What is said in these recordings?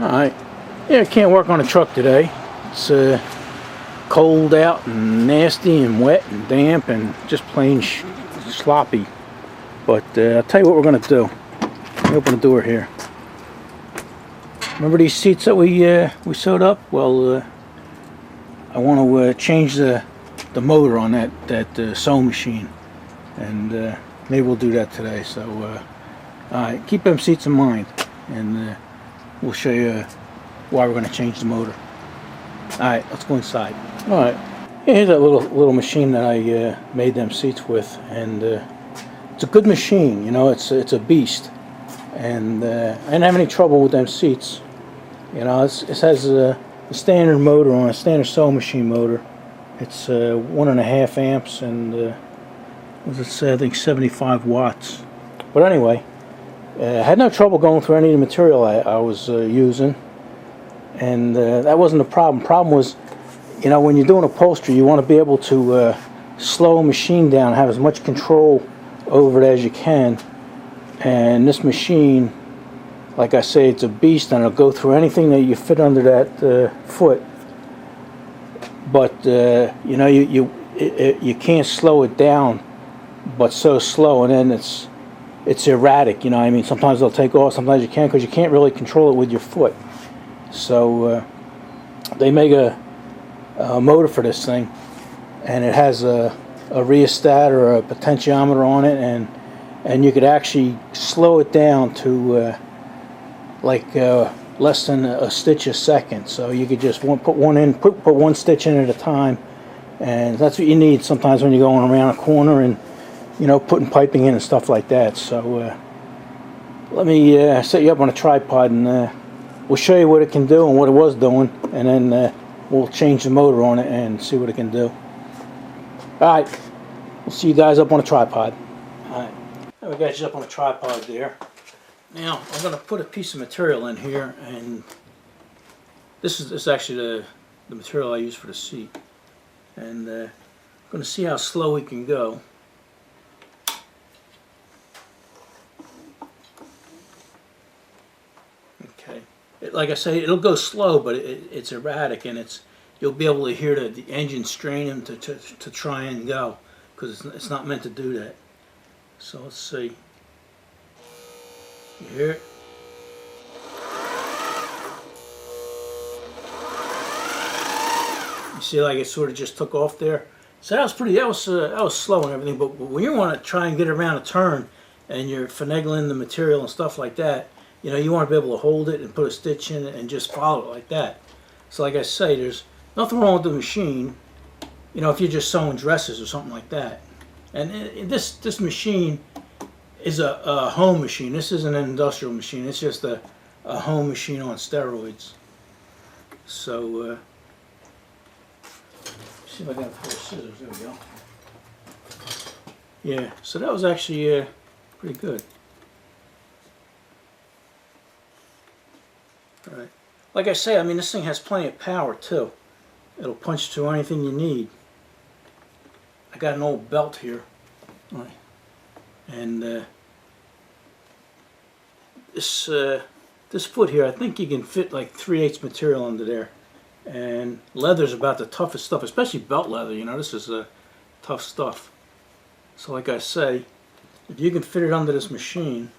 Alright, yeah, I can't work on a truck today. It's cold out and nasty and wet and damp and just plain sloppy. But I'll tell you what we're going to do. Let me open the door here. Remember these seats that we sewed up? Well, I want to change the motor on that sewing machine, and maybe we'll do that today. So alright, keep them seats in mind, and we'll show you why we're going to change the motor. Alright, let's go inside. Alright, here's that little machine that I made them seats with, and it's a good machine. You know, it's a beast, and I didn't have any trouble with them seats. You know, it has a standard motor on, a standard sewing machine motor. It's 1.5 amps and what does it say? I think 75 watts. But anyway, I had no trouble going through any of the material I was using, and that wasn't the problem. Problem was, you know, when you're doing upholstery, you want to be able to slow a machine down, have as much control over it as you can. And this machine, like I say, it's a beast, and it'll go through anything that you fit under that foot. But you know, you can't slow it down, but so slow, and then it's erratic. You know, I mean, sometimes they'll take off, sometimes you can't, because you can't really control it with your foot. So they make a motor for this thing, and it has a rheostat or a potentiometer on it, and you could actually slow it down to less than a stitch a second. So you could just put one stitch in at a time, and that's what you need sometimes when you're going around a corner and, you know, putting piping in and stuff like that. So let me set you up on a tripod, and we'll show you what it can do and what it was doing, and then we'll change the motor on it and see what it can do. Alright, we'll see you guys up on a tripod. Alright, we got you up on a tripod there. Now I'm going to put a piece of material in here, and this is actually the material I use for the seat, and I'm going to see how slow we can go. Okay, like I say, it'll go slow, but it's erratic, and you'll be able to hear the engine straining to try and go, because it's not meant to do that. So let's see. You hear it? You see, like it sort of just took off there. So that was slow and everything. But when you want to try and get around a turn, and you're finagling the material and stuff like that, you know, you want to be able to hold it and put a stitch in it and just follow it like that. So like I say, there's nothing wrong with the machine, you know, if you're just sewing dresses or something like that. And this machine is a home machine. This isn't an industrial machine. It's just a home machine on steroids. So see if I got a pair of scissors. There we go. Yeah, so that was actually pretty good. All right. Like I say, I mean, this thing has plenty of power too. It'll punch through anything you need. I got an old belt here. All right. And this foot here, I think you can fit like 3/8 material under there. And leather's about the toughest stuff, especially belt leather. You know, this is tough stuff. So like I say, if you can fit it under this machine,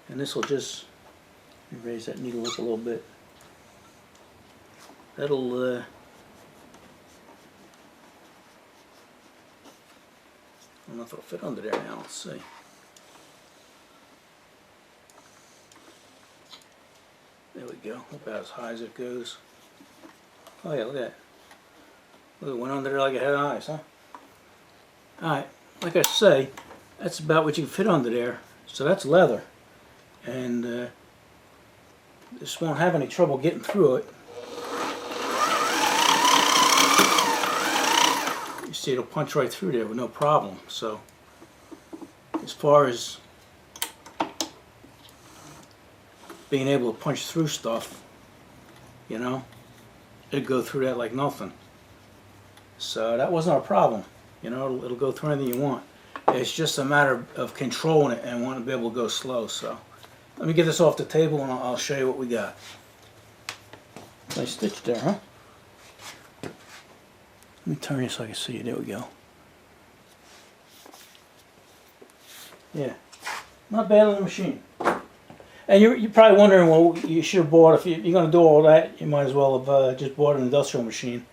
and this will just, let me raise that needle up a little bit. That'll I don't know if it'll fit under there now. Let's see. There we go. About as high as it goes. Oh yeah, look at that. Look, it went under there like it had eyes, huh? Alright, like I say, that's about what you can fit under there. So that's leather. And this won't have any trouble getting through it. You see, it'll punch right through there with no problem. So as far as being able to punch through stuff, you know, it'd go through that like nothing. So that wasn't a problem. You know, it'll go through anything you want. It's just a matter of controlling it and wanting to be able to go slow. So Let me get this off the table and I'll show you what we got. Nice stitch there, huh? Let me turn you so I can see you. There we go. Yeah, not bad on the machine. And you're probably wondering, well, you should have bought, if you're going to do all that, you might as well have just bought an industrial machine.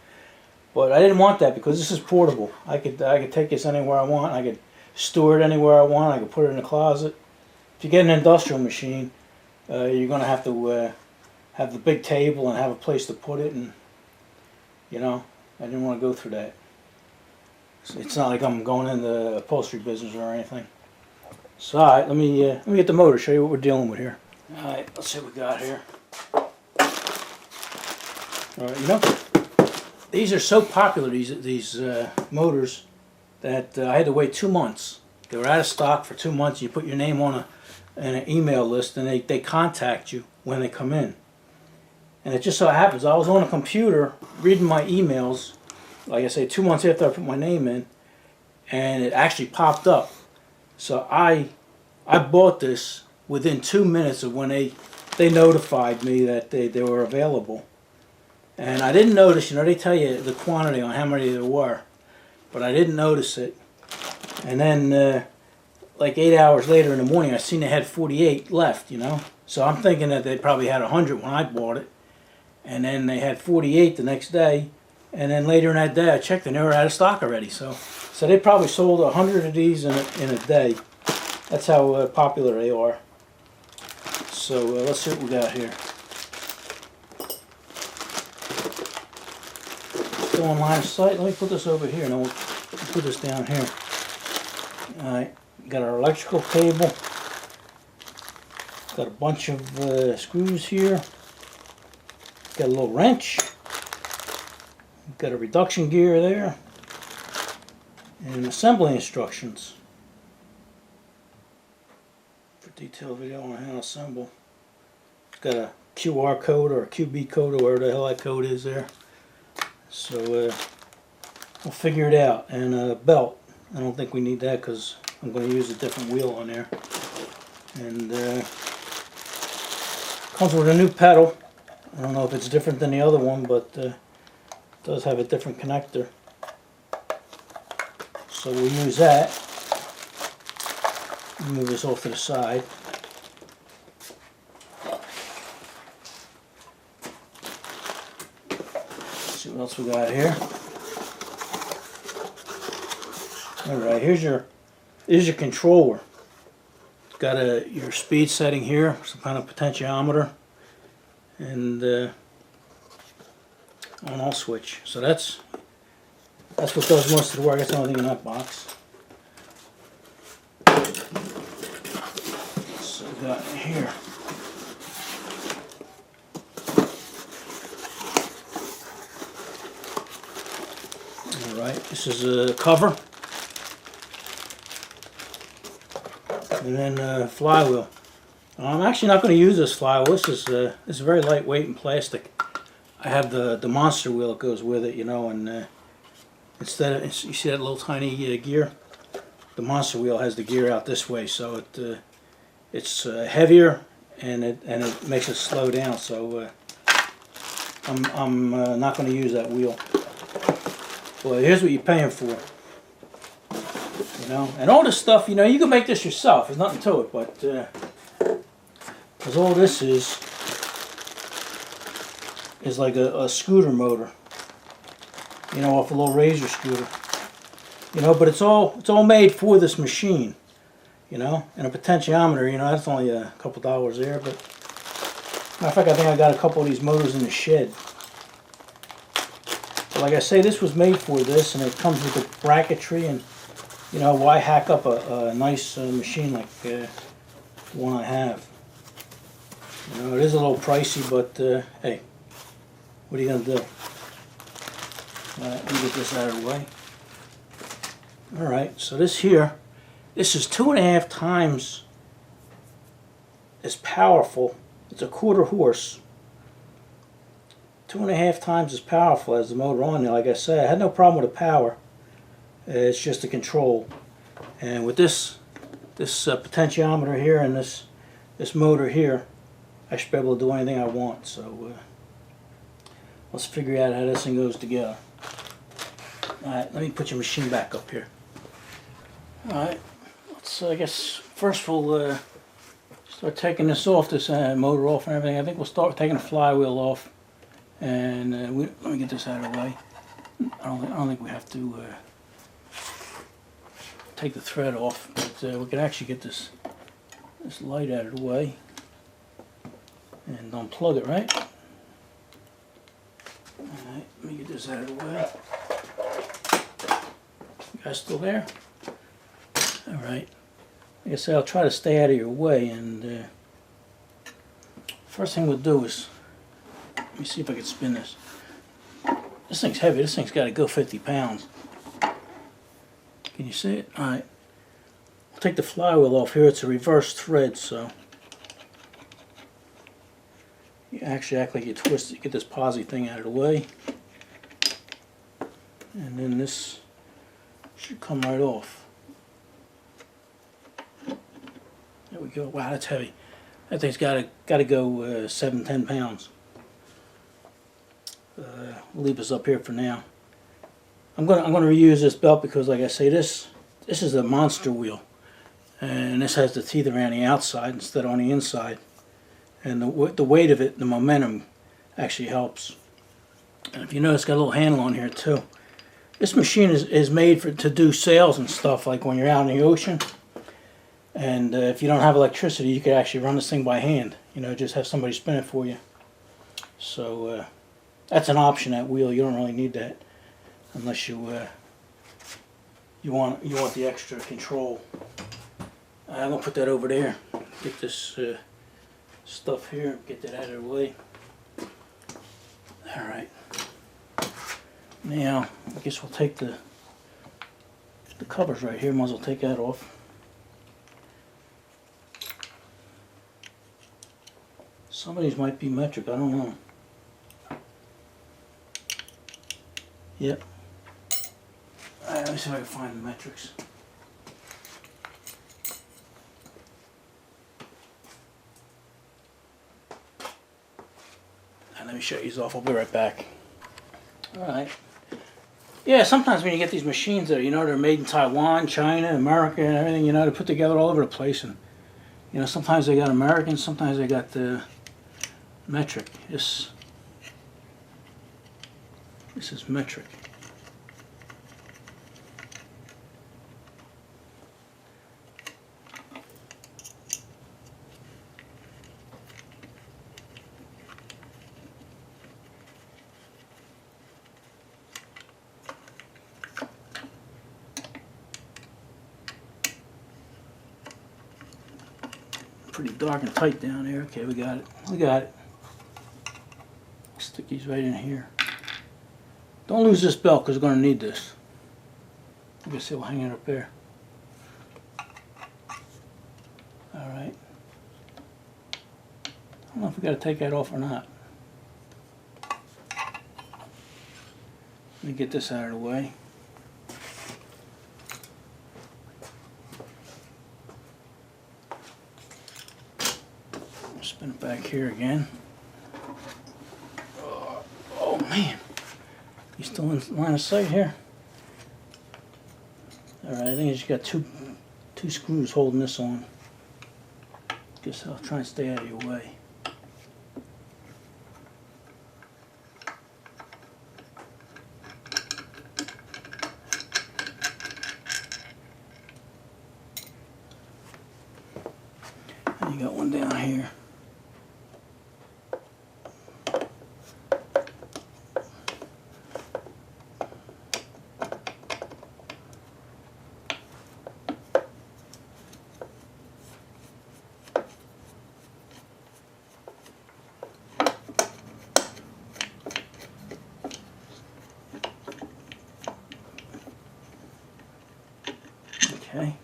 But I didn't want that because this is portable. I could take this anywhere I want. I could store it anywhere I want. I could put it in a closet. If you get an industrial machine, you're going to have the big table and have a place to put it, and you know, I didn't want to go through that. It's not like I'm going in the upholstery business or anything. So alright, let me get the motor, show you what we're dealing with here. Alright, let's see what we got here. Alright, you know, these are so popular, these motors, that I had to wait 2 months. They were out of stock for 2 months. You put your name on an email list and they contact you when they come in. And it just so happens, I was on a computer reading my emails, like I say, 2 months after I put my name in, and it actually popped up. So I bought this within 2 minutes of when they notified me that they were available. And I didn't notice, you know, they tell you the quantity on how many there were, but I didn't notice it. And then like 8 hours later in the morning, I seen they had 48 left, you know. So I'm thinking that they probably had 100 when I bought it. And then they had 48 the next day. And then later in that day, I checked and they were out of stock already. So they probably sold 100 of these in a day. That's how popular they are. So let's see what we got here. Still on line of sight. Let me put this over here and we'll put this down here. Alright, got our electrical cable. Got a bunch of screws here. Got a little wrench. Got a reduction gear there. And assembly instructions. For detailed video on how to assemble. It's got a QR code or a QB code or whatever the hell that code is there. So we'll figure it out. And a belt. I don't think we need that because I'm going to use a different wheel on there. And comes with a new pedal. I don't know if it's different than the other one, but it does have a different connector. So we'll use that. Move this off to the side. Let's see what else we got here. Alright, here's your controller. It's got your speed setting here, some kind of potentiometer, and on-off switch. So that's what does most of the work. That's the only thing in that box. So we got here. Alright, this is a cover. And then flywheel. I'm actually not going to use this flywheel. This is very lightweight and plastic. I have the monster wheel that goes with it, you know, and instead of, you see that little tiny gear? The monster wheel has the gear out this way, so it's heavier and it makes it slow down. So I'm not going to use that wheel. Well, here's what you're paying for. You know, and all this stuff, you know, you can make this yourself. There's nothing to it, but because all this is like a scooter motor. You know, off a little razor scooter. You know, but it's all made for this machine. You know, and a potentiometer. You know, that's only a couple dollars there. But matter of fact, I think I got a couple of these motors in the shed. But like I say, this was made for this, and it comes with the bracketry and. You know, why hack up a nice machine like the one I have? You know, it is a little pricey, but hey, what are you going to do? Let me get this out of the way. Alright, so this here, this is 2.5 times as powerful. It's a 1/4 horse. 2.5 times as powerful as the motor on there. Like I said, I had no problem with the power. It's just the control, and with this potentiometer here and this this motor here, I should be able to do anything I want. So let's figure out how this thing goes together. Alright, let me put your machine back up here. Alright, let's, I guess, first we'll start taking this off, this motor off and everything. I think we'll start taking the flywheel off. And let me get this out of the way. I don't think we have to take the thread off, but we can actually get this light out of the way and unplug it, right? Alright, let me get this out of the way. You guys still there? Alright. Like I said, I'll try to stay out of your way, and first thing we'll do is, let me see if I can spin this. This thing's heavy. This thing's got to go 50 pounds. Can you see it? Alright. We'll take the flywheel off here. It's a reverse thread, so you actually act like you twist it. Get this posi thing out of the way. And then this should come right off. There we go. Wow, that's heavy. That thing's got to go 7-10 pounds. We'll leave this up here for now. I'm gonna reuse this belt because, like I say, this is a monster wheel, and this has the teeth around the outside instead of on the inside, and the weight of it, the momentum, actually helps. And if you notice, it's got a little handle on here too. This machine is made to do sails and stuff, like when you're out in the ocean, and if you don't have electricity, you could actually run this thing by hand. You know, just have somebody spin it for you. So that's an option, that wheel. You don't really need that unless you want the extra control. I'm gonna put that over there. Get this stuff here. Get that out of the way. All right. Now I guess we'll take the covers right here. Might as well take that off. Some of these might be metric. I don't know. Yep. Alright, let me see if I can find the metrics. And let me shut these off. I'll be right back. Alright. Yeah, sometimes when you get these machines that, you know, they're made in Taiwan, China, America, and everything, you know, they're put together all over the place. And, you know, sometimes they got American, sometimes they got the metric. This is metric. Pretty dark and tight down here. Okay, we got it. We got it. Stick these right in here. Don't lose this belt because we're going to need this. I guess we'll hang it up there. Alright. I don't know if we got to take that off or not. Let me get this out of the way. Spin it back here again. Oh man. You still in line of sight here? Alright, I think I just got two screws holding this on. Guess I'll try and stay out of your way. And you got one down here. Okay,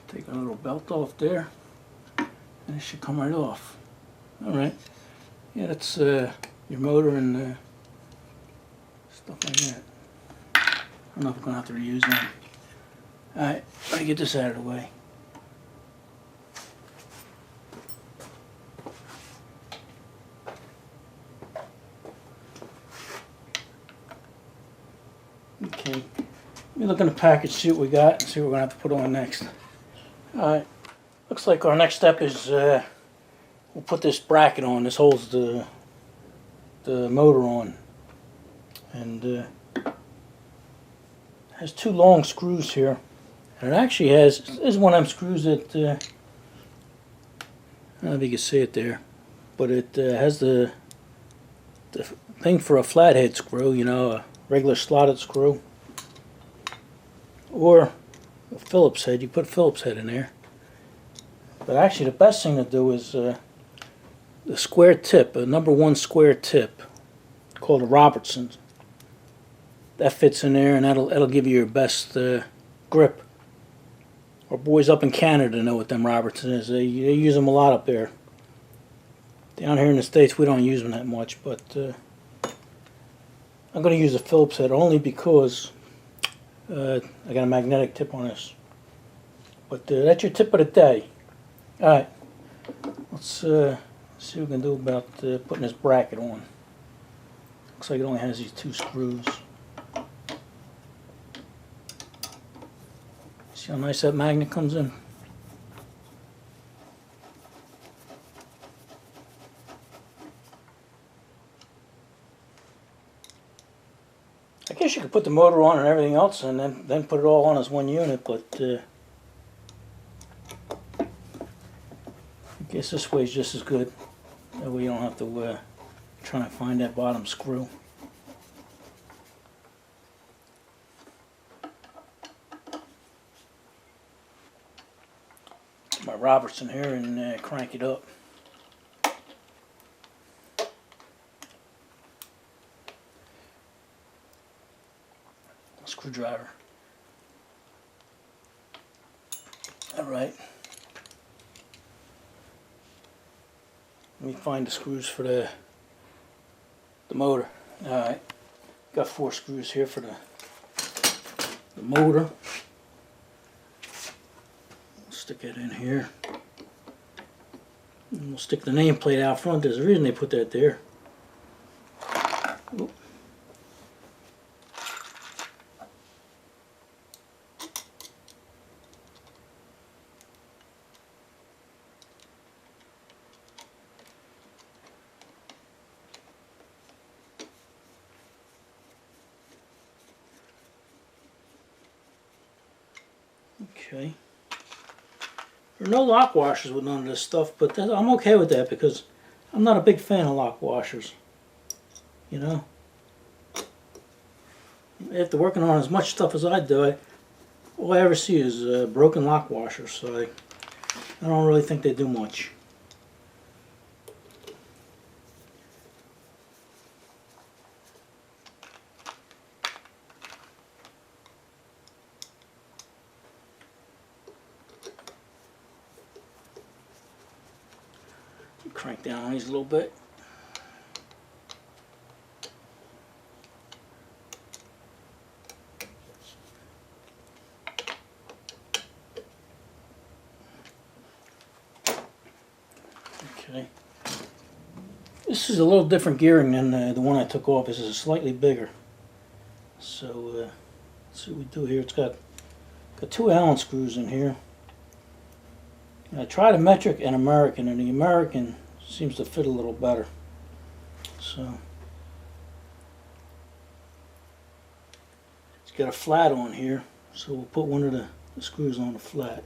take a little belt off there, and it should come right off. Alright, yeah, that's your motor and stuff like that. I don't know if we're going to have to reuse them. Alright, let me get this out of the way. Okay, let me look in the package, see what we got, and see what we're going to have to put on next. Alright, looks like our next step is we'll put this bracket on. This holds the motor on. And has two long screws here. And it actually has, this is one of them screws that, I don't know if you can see it there, but it has the thing for a flathead screw, you know, a regular slotted screw. Or a Phillips head, you put a Phillips head in there. But actually the best thing to do is the square tip, a #1 square tip, called a Robertson. That fits in there, and that'll give you your best grip. Our boys up in Canada know what them Robertson is. They use them a lot up there. Down here in the States we don't use them that much, but I'm going to use a Phillips head only because I got a magnetic tip on this. But that's your tip of the day. Alright, let's see what we can do about putting this bracket on. Looks like it only has these two screws. See how nice that magnet comes in? I guess you could put the motor on and everything else and then put it all on as one unit, but I guess this way is just as good. That way you don't have to try and find that bottom screw. Get my Robertson here and crank it up. Screwdriver. Alright. Let me find the screws for the motor. Alright. Got 4 screws here for the motor. We'll stick it in here. And we'll stick the nameplate out front. There's a reason they put that there. Oop. Okay. There are no lock washers with none of this stuff, but I'm okay with that because I'm not a big fan of lock washers. You know? After working on as much stuff as I do, all I ever see is broken lock washers, so I don't really think they do much. Crank down on these a little bit. Okay. This is a little different gearing than the one I took off. This is slightly bigger. So let's see what we do here. It's got 2 Allen screws in here. I tried a metric and American, and the American seems to fit a little better. So it's got a flat on here, so we'll put one of the screws on the flat.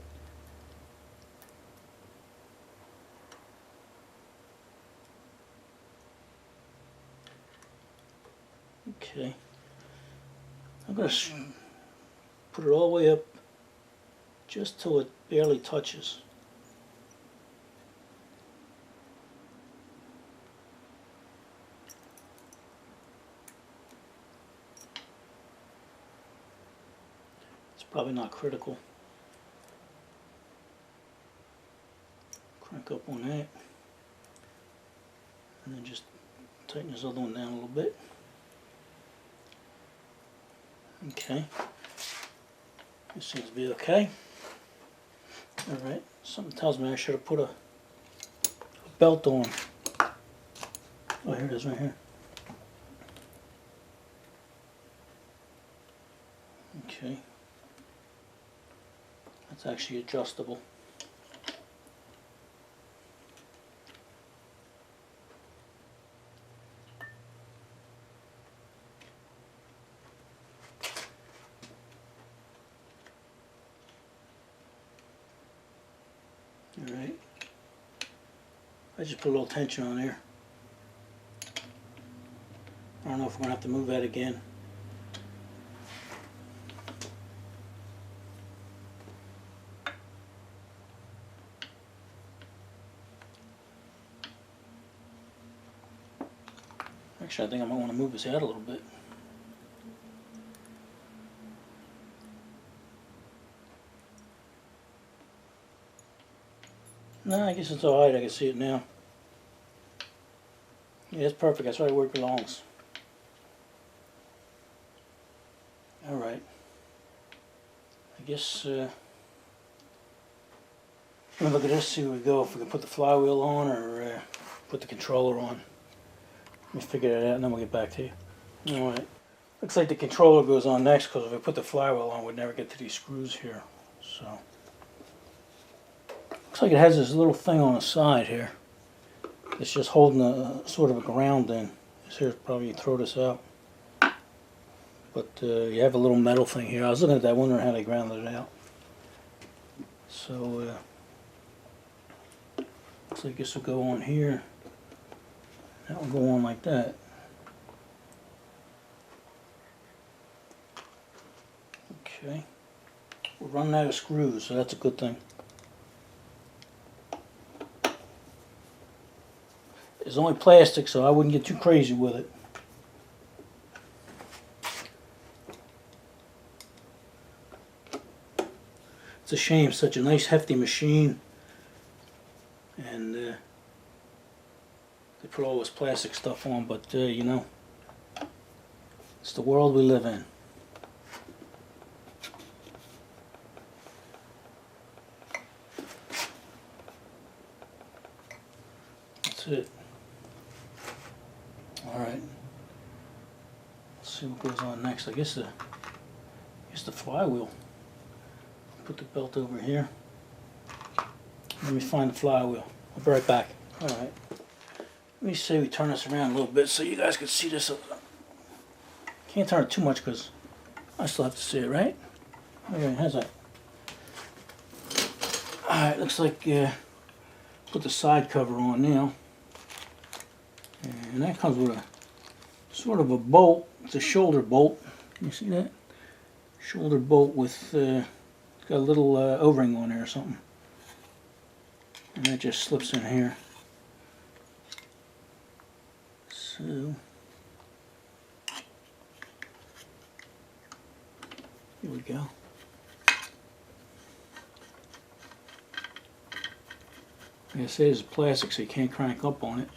Okay, I'm going to put it all the way up just till it barely touches. Probably not critical. Crank up on that. And then just tighten this other one down a little bit. Okay. This seems to be okay. Alright. Something tells me I should have put a belt on. Oh, here it is right here. Okay. That's actually adjustable. Alright. I just put a little tension on there. I don't know if we're going to have to move that again. Actually, I think I might want to move his head a little bit. No, I guess it's alright. I can see it now. Yeah, it's perfect. That's right where it belongs. Alright. I guess, let me look at this, see where we go. If we can put the flywheel on or put the controller on. Let me figure that out and then we'll get back to you. Alright. Looks like the controller goes on next because if we put the flywheel on, we'd never get to these screws here. So, looks like it has this little thing on the side here. It's just holding a sort of a ground in. This here probably you throw this out. But you have a little metal thing here. I was looking at that, wondering how they grounded it out. So, looks like this will go on here. That will go on like that. Okay. We're running out of screws, so that's a good thing. It's only plastic, so I wouldn't get too crazy with it. It's a shame, such a nice hefty machine, and they put all this plastic stuff on, but you know, it's the world we live in. That's it. Alright. Let's see what goes on next. I guess the flywheel. Put the belt over here. Let me find the flywheel. I'll be right back. Alright. Let me say we turn this around a little bit so you guys can see this. Can't turn it too much because I still have to see it, right? Okay, how's that? Alright, looks like put the side cover on now. And that comes with a sort of a bolt. It's a shoulder bolt. Can you see that? Shoulder bolt with got a little O-ring on there or something. And that just slips in here. So here we go. Like I say, it's plastic, so you can't crank up on it.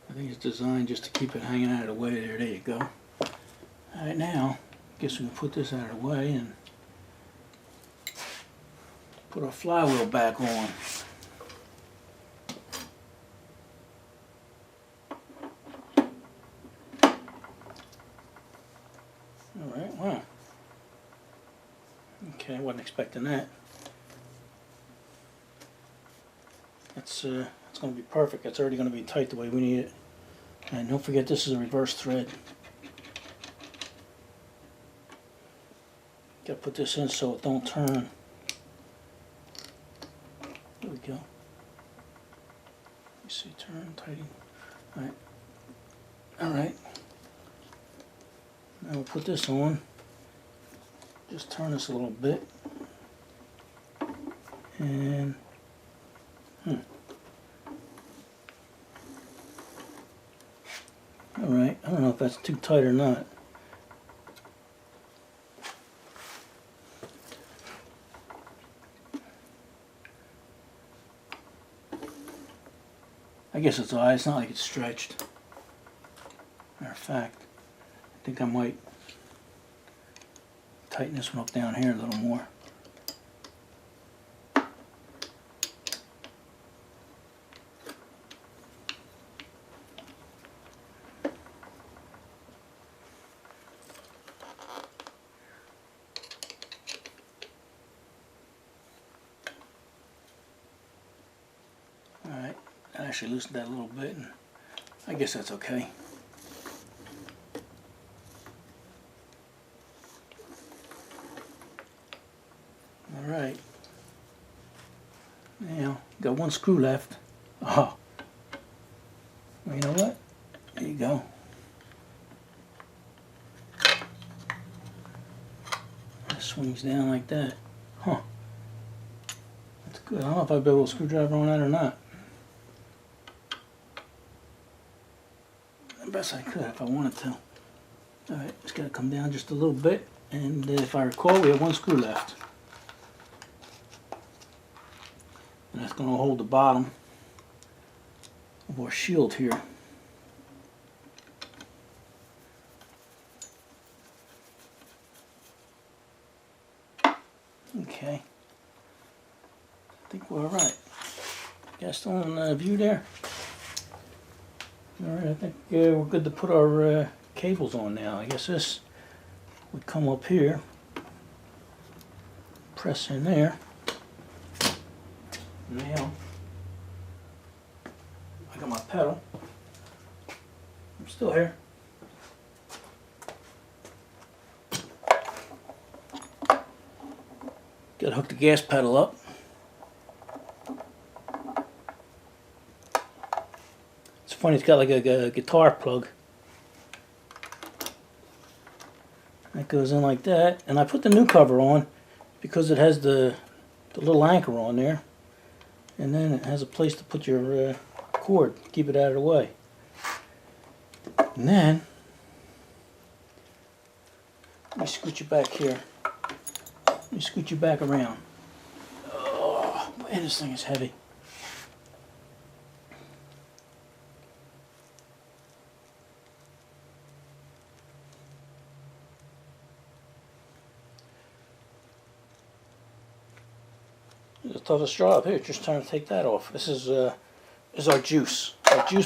I think it's designed just to keep it hanging out of the way there. There you go. Alright, now, I guess we can put this out of the way and put our flywheel back on. Alright, wow. Okay, I wasn't expecting that. It's going to be perfect. It's already going to be tight the way we need it. And don't forget, this is a reverse thread. Got to put this in so it don't turn. There we go. Let me see, turn, tighten. Alright. Alright. Now we'll put this on. Just turn this a little bit. And alright, I don't know if that's too tight or not. I guess it's alright, it's not like it's stretched. Matter of fact, I think I might tighten this one up down here a little more. actually loosened that a little bit, and I guess that's okay. Alright. Now, got one screw left. Oh. Well, you know what? There you go. It swings down like that. Huh. That's good. I don't know if I'll be able to screwdriver on that or not. The best I could if I wanted to. Alright, it's got to come down just a little bit. And if I recall, we have one screw left. And that's going to hold the bottom of our shield here. Okay. I think we're alright. Got still on view there? Alright, I think we're good to put our cables on now. I guess this would come up here, press in there. Now, I got my pedal. I'm still here. Got to hook the gas pedal up. It's funny, it's got like a guitar plug. That goes in like that. And I put the new cover on because it has the little anchor on there. And then it has a place to put your cord, keep it out of the way. And then, let me scoot you back here. Let me scoot you back around. Oh, man, this thing is heavy. It's the toughest job here. Just trying to take that off. This is our juice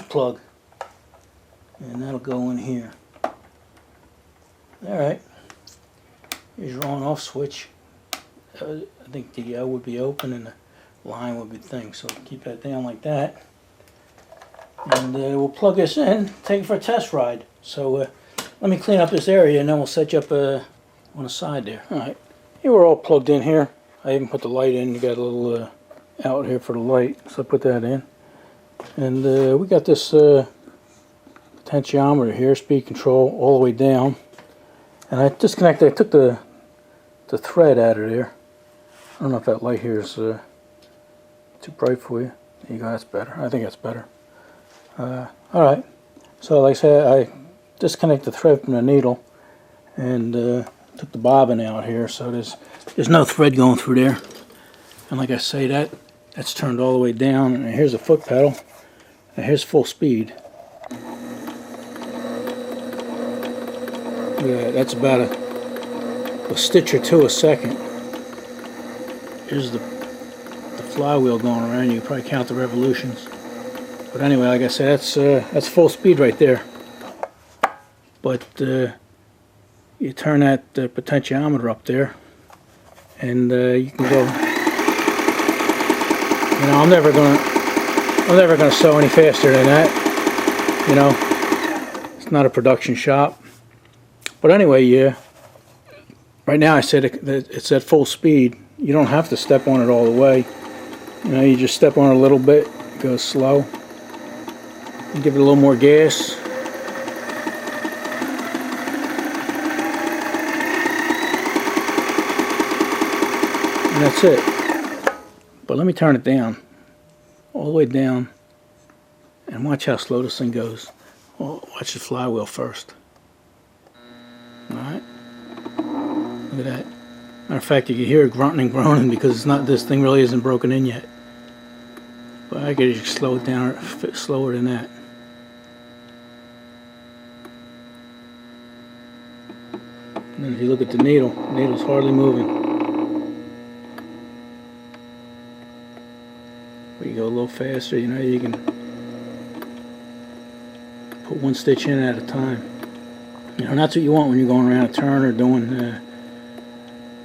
plug, and that'll go in here. All right. Here's your on-off switch. I think the would be open and the line would be thing. So keep that down like that, and we'll plug this in. Take it for a test ride. So let me clean up this area, and then we'll set you up on the side there. All right. Here we're all plugged in here. I even put the light in. You got a little out here for the light, so I put that in. And we got this potentiometer here, speed control, all the way down. And I disconnected. I took the thread out of there. I don't know if that light here is too bright for you. There you go. That's better. I think that's better. All right. So, like I said, I disconnected the thread from the needle and took the bobbin out here. So there's no thread going through there. And like I say, that's turned all the way down. And here's the foot pedal. And here's full speed. Yeah, that's about a stitch or two a second. Here's the flywheel going around. You can probably count the revolutions. But anyway, like I said, that's full speed right there. But you turn that potentiometer up there, and you can go. You know, I'm never gonna sew any faster than that. You know, it's not a production shop. But anyway, yeah. Right now, I said it's at full speed. You don't have to step on it all the way. You know, you just step on it a little bit, go slow, and give it a little more gas. And that's it. But let me turn it down, all the way down, and watch how slow this thing goes. Oh, watch the flywheel first. Alright, look at that. Matter of fact, you can hear it grunting and groaning because it's not. This thing really isn't broken in yet. But I could just slow it down slower than that. And then if you look at the needle's hardly moving. But you go a little faster, you know, you can put one stitch in at a time. You know, that's what you want when you're going around a turn or doing,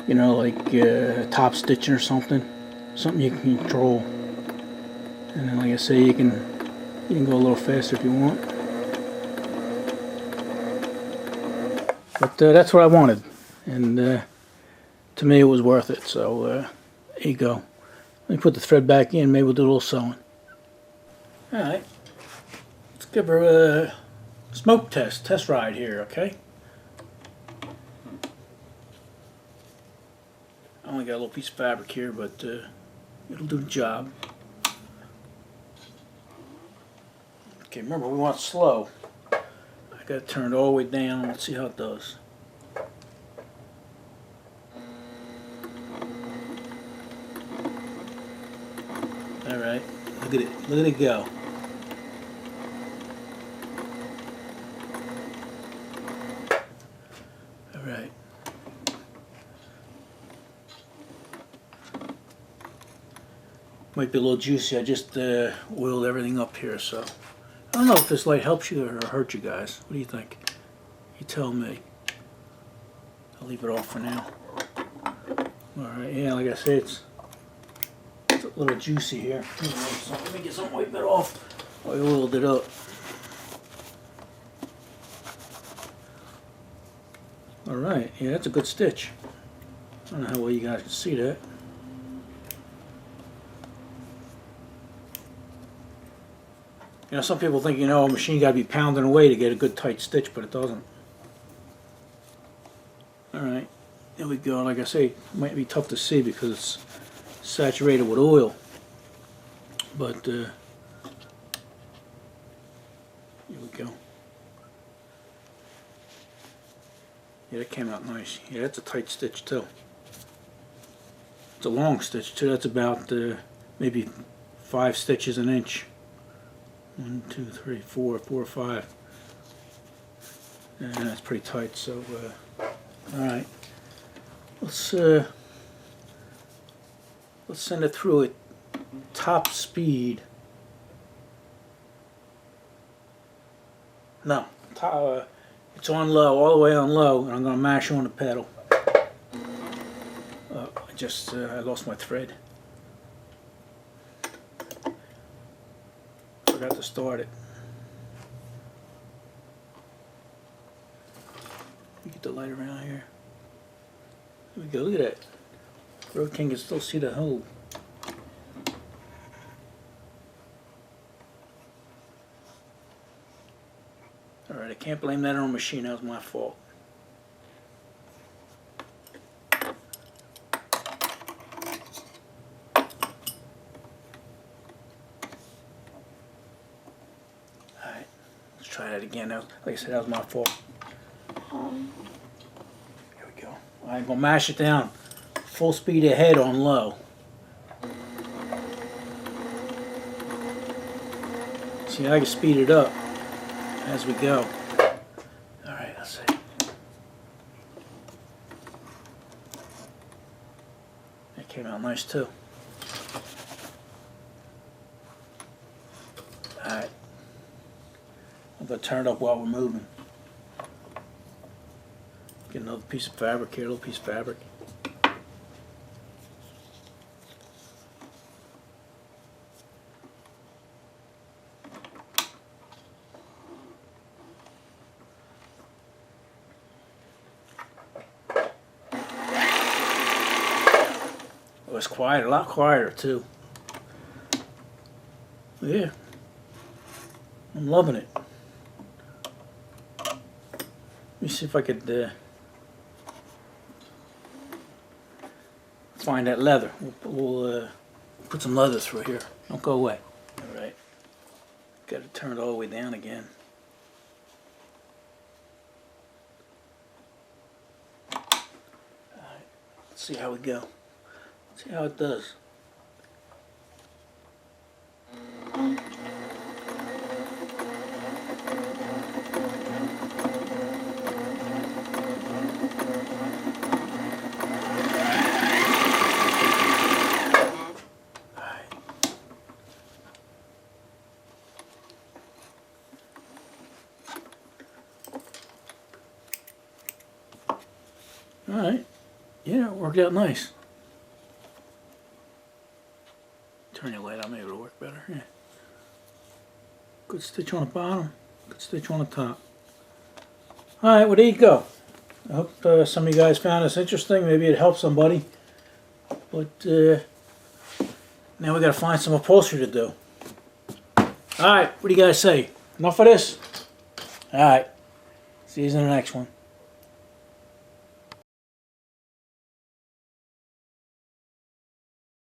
you know, like top stitching or something. Something you can control. And then, like I say, you can You can go a little faster if you want. But that's what I wanted, and to me it was worth it. So there you go. Let me put the thread back in. Maybe we'll do a little sewing. All right, let's give her a smoke test ride here, okay? I only got a little piece of fabric here, but it'll do the job. Okay, remember we want slow. I got it turned all the way down. Let's see how it does. All right, look at it. Look at it go. All right. Might be a little juicy. I just oiled everything up here, so I don't know if this light helps you or hurts you guys. What do you think? You tell me. I'll leave it off for now. Alright, yeah, like I said, it's a little juicy here. Let me get some white bit off. I oiled it up. Alright, yeah, that's a good stitch. I don't know how well you guys can see that. You know, some people think, you know, a machine got to be pounding away to get a good tight stitch, but it doesn't. Alright, there we go. Like I say, it might be tough to see because it's saturated with oil. But, here we go. Yeah, that came out nice. Yeah, that's a tight stitch too. It's a long stitch too. That's about maybe 5 stitches an inch. 1, 2, 3, 4, 4 or 5. And that's pretty tight. So, all right. Let's send it through at top speed. No, it's on low, all the way on low, and I'm going to mash on the pedal. I lost my thread. Forgot to start it. You get the light around here. There we go, look at that. Road King can still see the hole. Alright, I can't blame that on the machine, that was my fault. Alright, let's try that again. Like I said, that was my fault. Here we go. I'm going to mash it down full speed ahead on low. See, I can speed it up as we go. Alright, let's see. That came out nice too. Alright. I'm going to turn it up while we're moving. Get another piece of fabric here, a little piece of fabric. Oh, it's quiet, a lot quieter too. Yeah, I'm loving it. Let me see if I could find that leather. We'll put some leather through here. Don't go away. Alright. Got it turned all the way down again. Alright. Let's see how we go. See how it does. Alright. Yeah, it worked out nice. Turn your light on, maybe it'll work better. Yeah. Good stitch on the bottom, good stitch on the top. Alright, well there you go. I hope some of you guys found this interesting. Maybe it helped somebody. But now we gotta find some upholstery to do. Alright, what do you guys say? Enough of this? Alright, see you in the next one.